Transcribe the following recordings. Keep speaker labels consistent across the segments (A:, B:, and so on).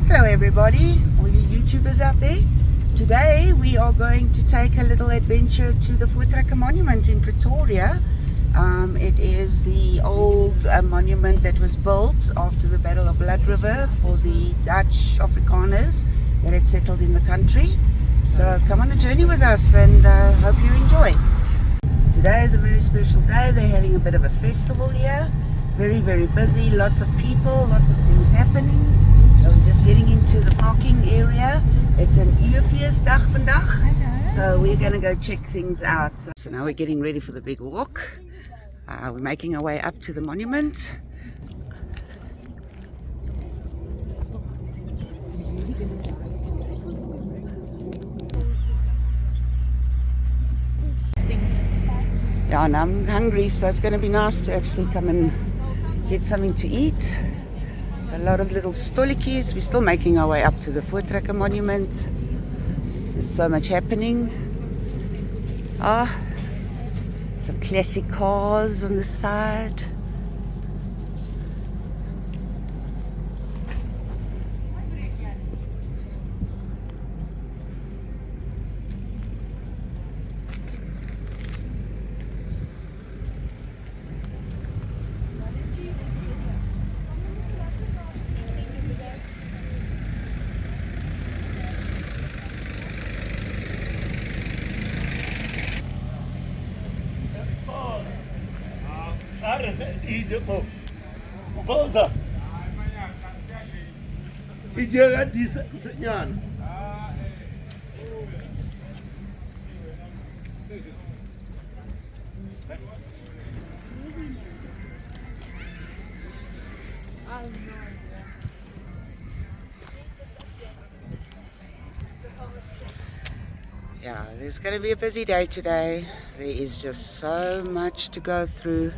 A: Hello everybody, all you YouTubers out there. Today we are going to take a little adventure to the Voortrekker Monument in Pretoria. It is the old monument that was built after the Battle of Blood River for the Dutch Afrikaners that had settled in the country. So come on a journey with us and hope you enjoy. Today is a very special day. They're having a bit of a festival here. Very, very busy, lots of people, lots of things happening. So we're just getting into the parking area. It's an Uurfeesdag vandag, so we're going to go check things out. So now we're getting ready for the big walk. We're making our way up to the monument. Yeah, and I'm hungry, so it's going to be nice to actually come and get something to eat. So a lot of little stolletjies. We're still making our way up to the Voortrekker Monument. There's so much happening. Some classic cars on the side. Yeah, there's going to be a busy day today. There is just so much to go through.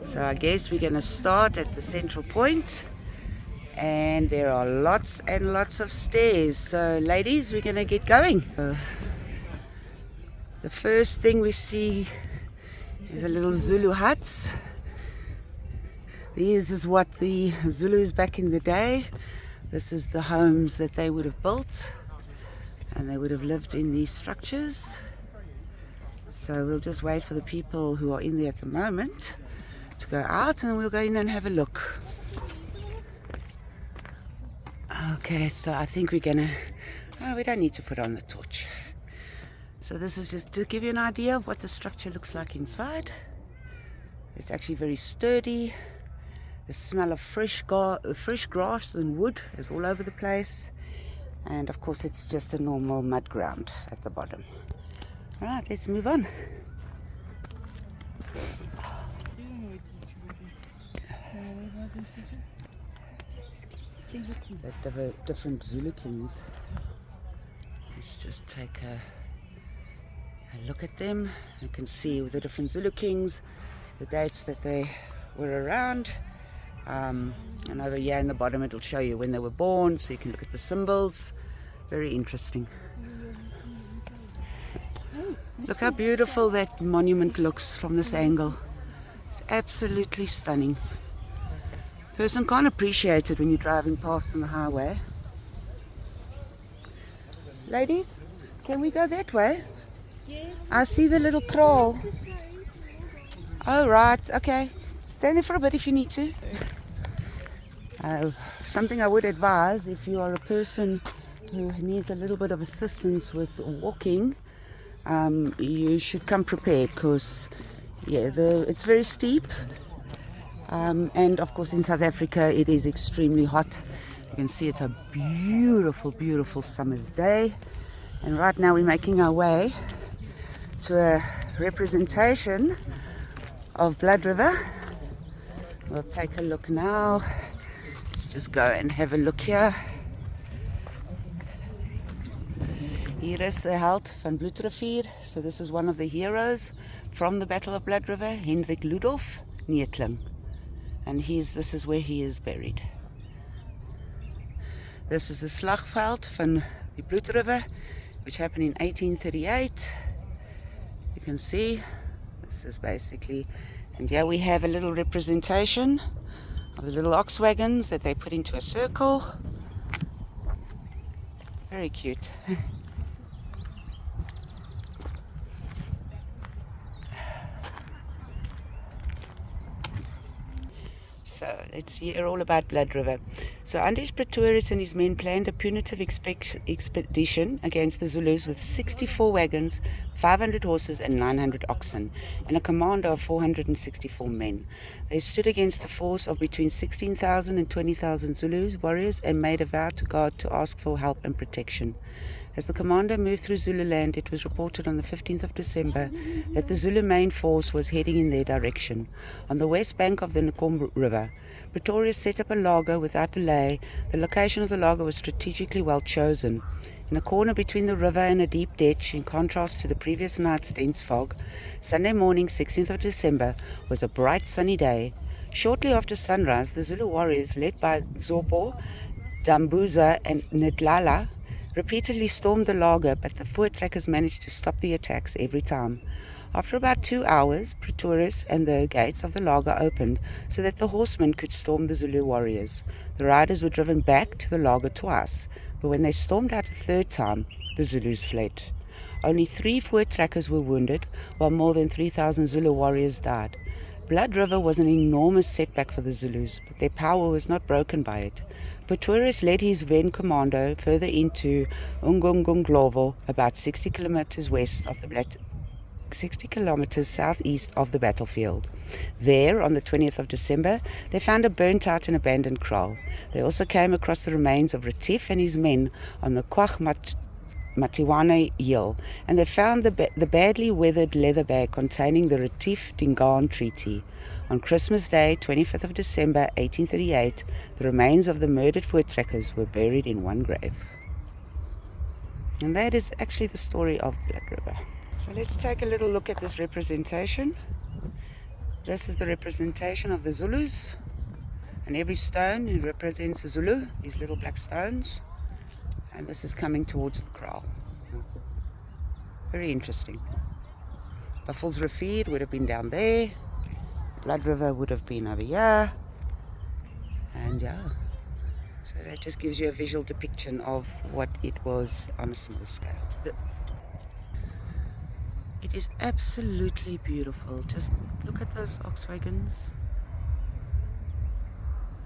A: So I guess we're going to start at the central point. And there are lots and lots of stairs. So ladies, we're going to get going. The first thing we see is a little Zulu huts. This is what the Zulus back in the day, this is the homes that they would have built. And they would have lived in these structures. So we'll just wait for the people who are in there at the moment to go out, and we'll go in and have a look. Okay, so I think we're gonna, we don't need to put on the torch. So this is just to give you an idea of what the structure looks like inside. It's actually very sturdy. The smell of fresh grass and wood is all over the place. And of course it's just a normal mud ground at the bottom. Right, let's move on. The different Zulu kings. Let's just take a look at them. You can see with the different Zulu kings, the dates that they were around. And over here in the bottom it'll show you when they were born, so you can look at the symbols. Very interesting. Look how beautiful that monument looks from this angle. It's absolutely stunning. Person can't appreciate it when you're driving past on the highway. Ladies, can we go that way? Yes. I see the little kraal. Oh right, okay. Stand there for a bit if you need to. Something I would advise, if you are a person who needs a little bit of assistance with walking, you should come prepared, because it's very steep, and of course in South Africa it is extremely hot. You can see it's a beautiful, beautiful summer's day, and right now we're making our way to a representation of Blood River. We'll take a look now. Let's just go and have a look here. Hier is 'n held van Bloedrivier. So this is one of the heroes from the Battle of Blood River, Hendrik Ludolf Neethling. And this is where he is buried. This is the slagveld van the Blood River, which happened in 1838. You can see, this is basically, and here we have a little representation of the little ox wagons that they put into a circle. Very cute. So let's hear all about Blood River. So Andries Pretorius and his men planned a punitive expedition against the Zulus with 64 wagons, 500 horses and 900 oxen, and a command of 464 men. They stood against a force of between 16,000 and 20,000 Zulus warriors and made a vow to God to ask for help and protection. As the commander moved through Zululand, it was reported on the 15th of December that the Zulu main force was heading in their direction. On the west bank of the Nkombo River, Pretoria set up a laager without delay. The location of the laager was strategically well chosen. In a corner between the river and a deep ditch, in contrast to the previous night's dense fog, Sunday morning, 16th of December, was a bright sunny day. Shortly after sunrise, the Zulu warriors, led by Zopo, Dambuza and Ndlala, repeatedly stormed the laager, but the Voortrekkers managed to stop the attacks every time. After about 2 hours, Pretorius and the gates of the laager opened so that the horsemen could storm the Zulu warriors. The riders were driven back to the laager twice, but when they stormed out a third time, the Zulus fled. Only 3 Voortrekkers were wounded, while more than 3,000 Zulu warriors died. Blood River was an enormous setback for the Zulus, but their power was not broken by it. Pretorius led his Ven commando further into Ungungunglovo, about 60 kilometers southeast of the battlefield. There, on the 20th of December, they found a burnt-out and abandoned kraal. They also came across the remains of Retief and his men on the Matiwane Hill, and they found the badly weathered leather bag containing the Retief-Dingaan Treaty. On Christmas Day, 25th of December, 1838, the remains of the murdered Voortrekkers were buried in one grave. And that is actually the story of Blood River. So let's take a little look at this representation. This is the representation of the Zulus, and every stone represents a Zulu, these little black stones. And this is coming towards the kraal. Very interesting. Buffelsrivier would have been down there. Blood River would have been over here. And yeah, so that just gives you a visual depiction of what it was on a small scale. It is absolutely beautiful. Just look at those ox wagons.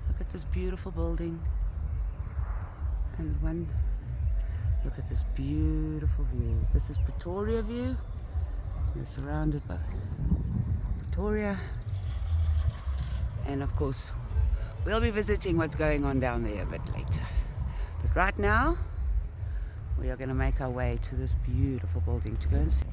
A: Look at this beautiful building. And look at this beautiful view. This is Pretoria view. We're surrounded by Pretoria. And of course, we'll be visiting what's going on down there a bit later. But right now, we are going to make our way to this beautiful building to go and see.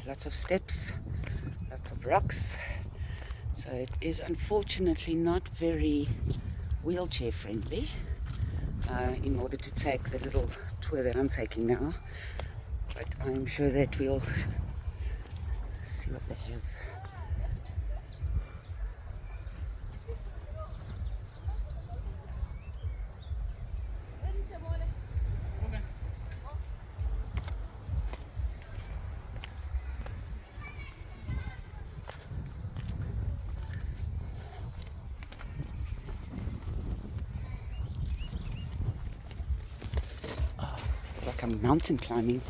A: Lots of steps, lots of rocks, so it is unfortunately not very wheelchair friendly in order to take the little tour that I'm taking now, but I'm sure that we'll see what they have. Like I'm mountain climbing.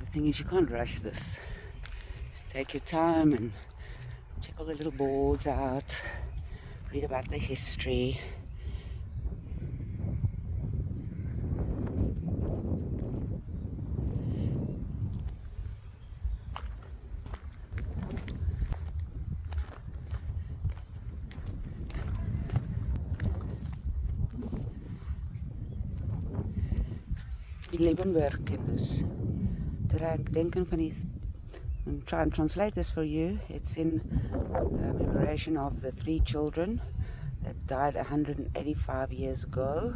A: The thing is, you can't rush this. Just take your time and check all the little boards out, read about the history. 11-werkkinders. Denken van die, I'll try and translate this for you. It's in commemoration of the 3 children that died 185 years ago.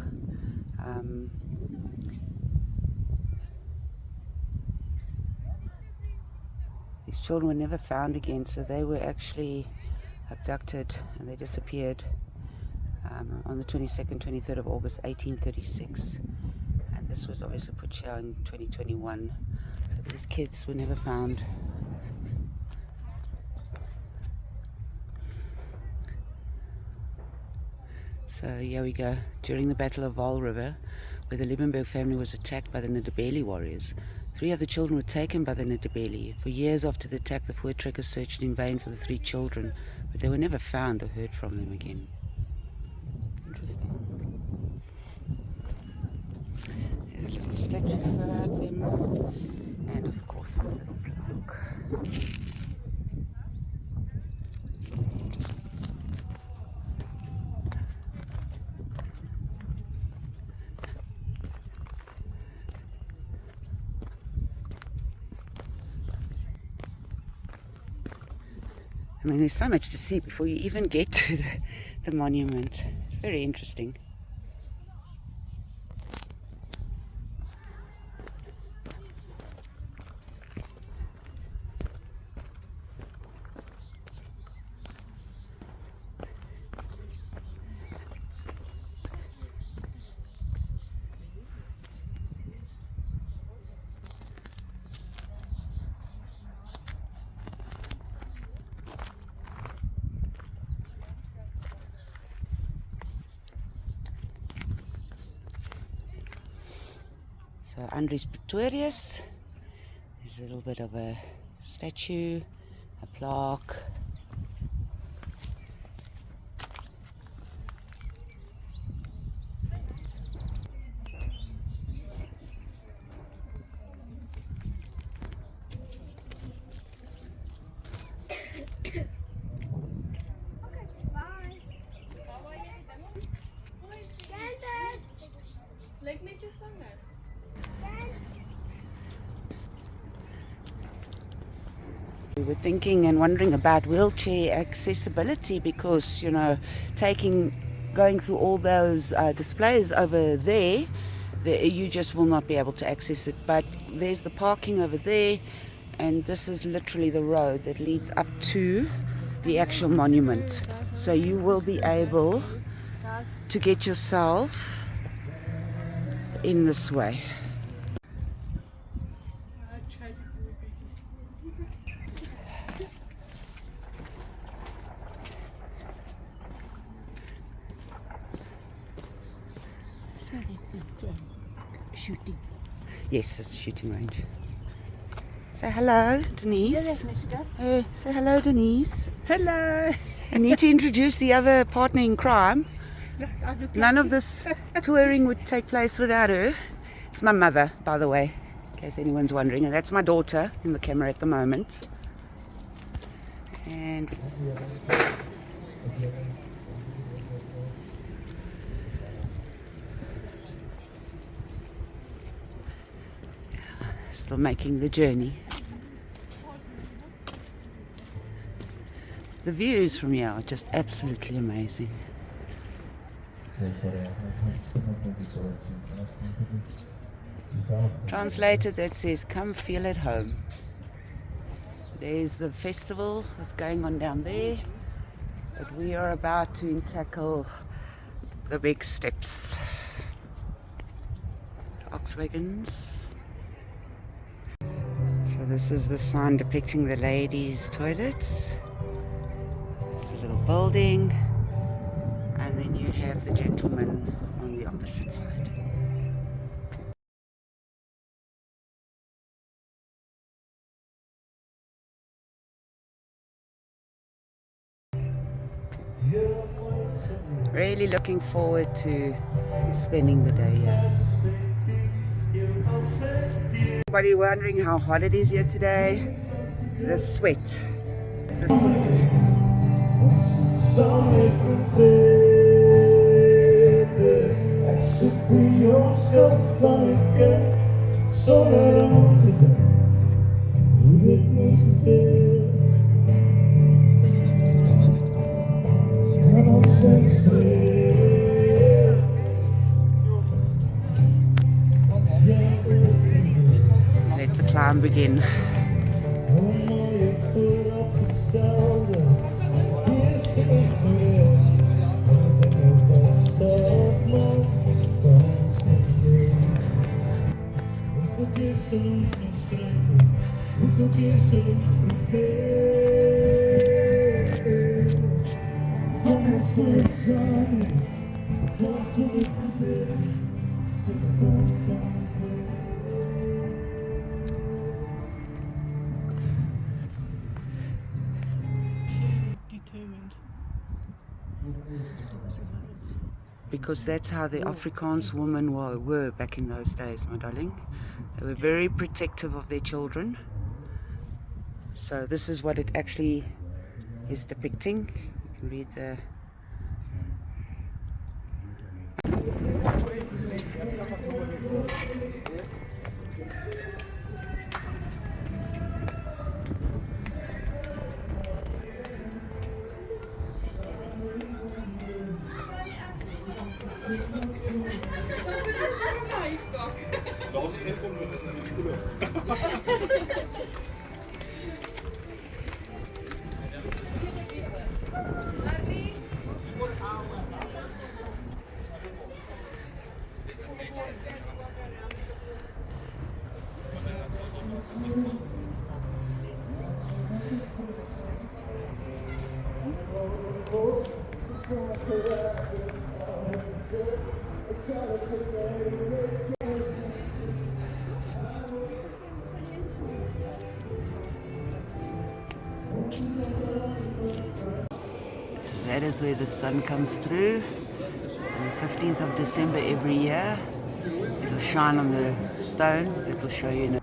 A: These children were never found again, so they were actually abducted and they disappeared on the 22nd, 23rd of August 1836. And this was obviously put here in 2021. So these kids were never found. So here we go. During the Battle of Vaal River, where the Liebenberg family was attacked by the Ndebele warriors, 3 of the children were taken by the Ndebele. For years after the attack, the Voortrekkers searched in vain for the 3 children, but they were never found or heard from them again. Interesting. There's a little statue for them, and of course the little plaque. I mean, there's so much to see before you even get to the monument. It's very interesting. So Andries Pretorius, there's a little bit of a statue, a plaque. We were thinking and wondering about wheelchair accessibility because, going through all those displays over there, you just will not be able to access it. But there's the parking over there, and this is literally the road that leads up to the actual monument. So you will be able to get yourself in this way. Shooting. Yes, it's a shooting range. Say hello, Denise. Hey, say hello, Denise.
B: Hello.
A: You need to introduce the other partner in crime. None of this touring would take place without her. It's my mother, by the way, in case anyone's wondering. And that's my daughter in the camera at the moment. And still making the journey. The views from here are just absolutely amazing. Translated, that says, "Come feel at home." There's the festival that's going on down there, but we are about to tackle the big steps. Volkswagens. So this is the sign depicting the ladies' toilets. It's a little building, and then you have the gentleman on the opposite side. Really looking forward to spending the day here. Anybody wondering how hot it is here today? The sweat. The sweat.
B: So long ago, we did not face. And I'm sensitive.
A: Let the climb begin.
C: Determined.
A: Because that's how the Afrikaans women were back in those days, my darling. They were very protective of their children. So this is what it actually is depicting. You can read the... So that is where the sun comes through. On the 15th of December every year, it'll shine on the stone. It'll show you.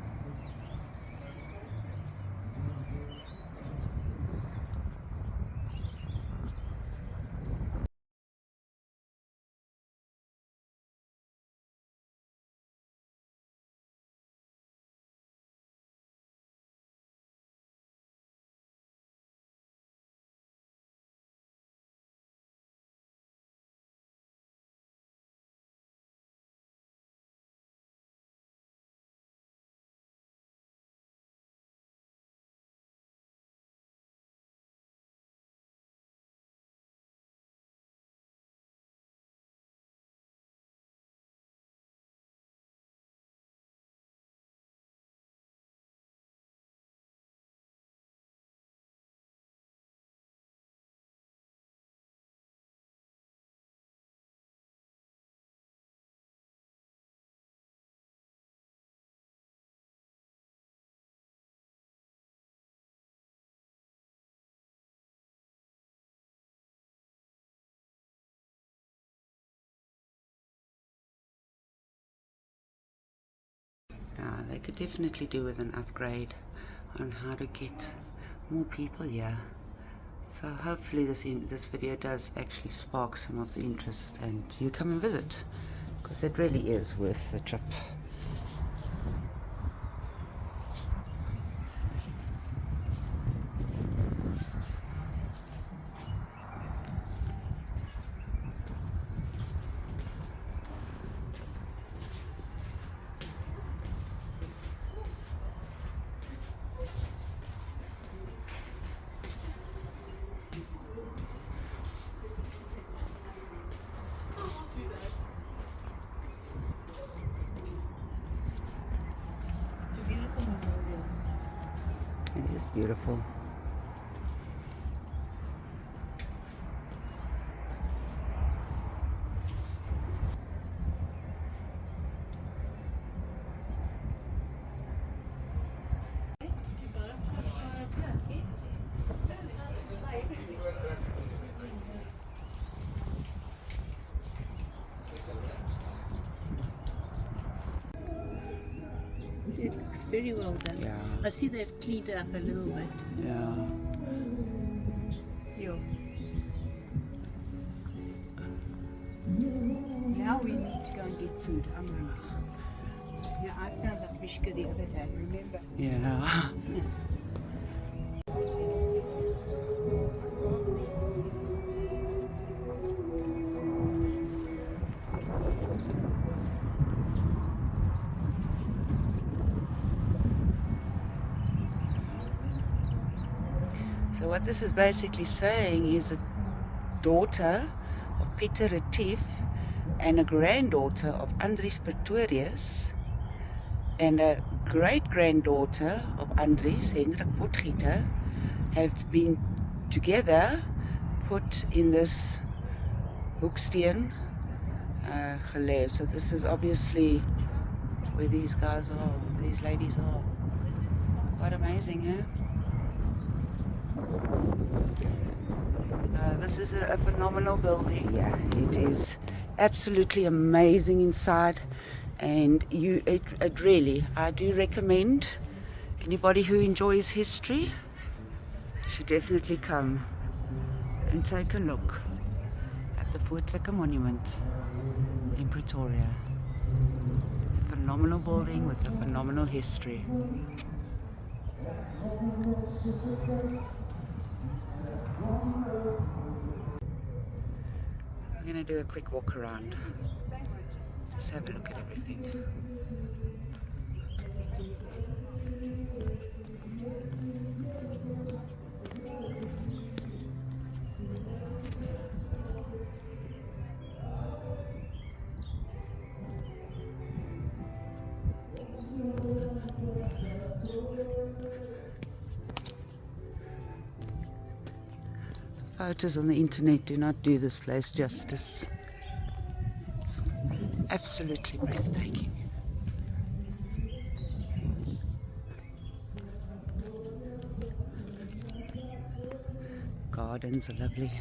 A: They could definitely do with an upgrade on how to get more people here. So hopefully this video does actually spark some of the interest and you come and visit, because it really is worth the trip. It is beautiful.
C: See, it looks very well done.
A: Yeah.
C: I see they've cleaned it up a little bit.
A: Yeah.
C: Yo. Now we need to go and get food. I'm hungry. Yeah, I found that Mishka the other day, remember?
A: Yeah. So what this is basically saying is a daughter of Pieter Retief and a granddaughter of Andries Pretorius and a great-granddaughter of Andries, Hendrik Potgieter, have been together put in this hoeksteen gelê. So this is obviously where these guys are, these ladies are. Quite amazing, eh? This is a phenomenal building. Yeah, it is absolutely amazing inside, and it really, I do recommend anybody who enjoys history should definitely come and take a look at the Voortrekker Monument in Pretoria. A phenomenal building with a phenomenal history. We're going to do a quick walk around. Just have a look at everything. Photos on the internet do not do this place justice. It's absolutely breathtaking. Gardens are lovely.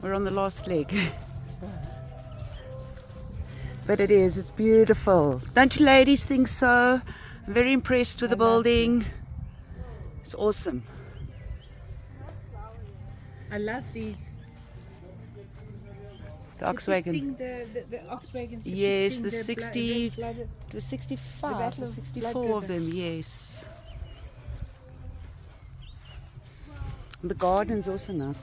A: We're on the last leg. But it's beautiful. Don't you ladies think so? I'm very impressed with the building. It's awesome.
C: I love these.
A: The Oxwagon.
C: The Oxwagons.
A: Yes, the
C: depicting
A: 60,
C: blood-
A: it was 65
C: The
A: or
C: Battle of
A: 64
C: Blood
A: of them, yes. The garden's also nice.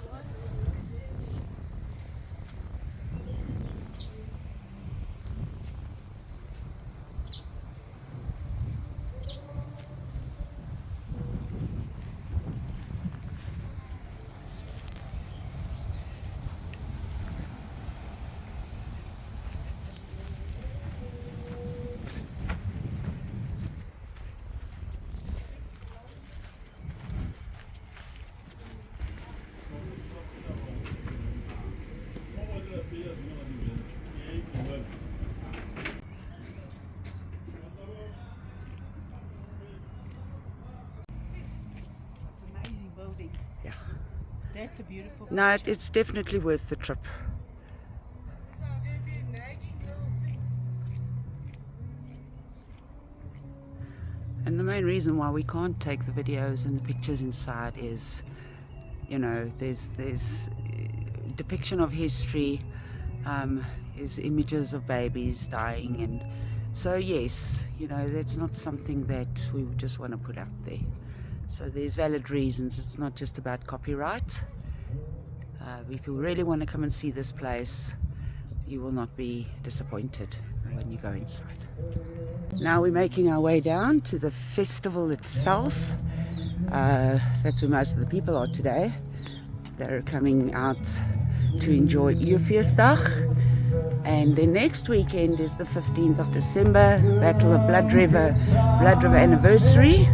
C: Amazing building.
A: Yeah.
C: That's a beautiful
A: No,
C: picture.
A: it's definitely worth the trip. And the main reason why we can't take the videos and the pictures inside is, you know, there's depiction of history, there's images of babies dying, and so yes, you know, that's not something that we would just want to put out there. So there's valid reasons. It's not just about copyright. If you really want to come and see this place, you will not be disappointed when you go inside. Now we're making our way down to the festival itself. That's where most of the people are today. They're coming out to enjoy Uurfeestdag. And then next weekend is the 15th of December, Battle of Blood River anniversary.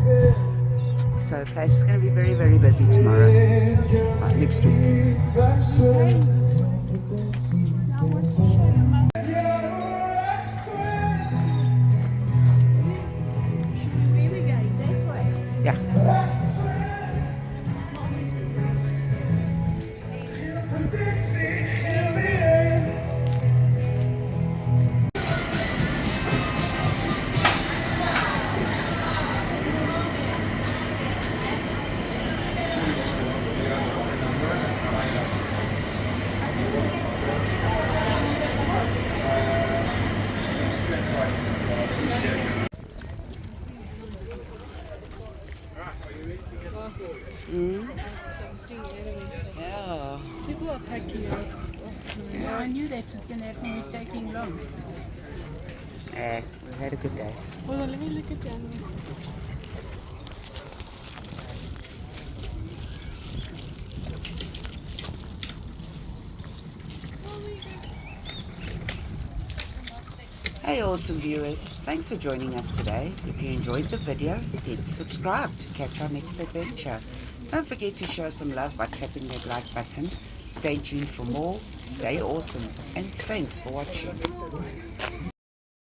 A: So the place is going to be very, very busy tomorrow, next week. Yeah. Yeah.
C: People are packing out. Yeah, I knew that was going to happen. We're taking long.
A: We've had a good day.
C: Hold on, let me look at the animals.
A: Hey awesome viewers, thanks for joining us today. If you enjoyed the video, hit subscribe to catch our next adventure. Don't forget to show some love by tapping that like button. Stay tuned for more, stay awesome, and thanks for watching.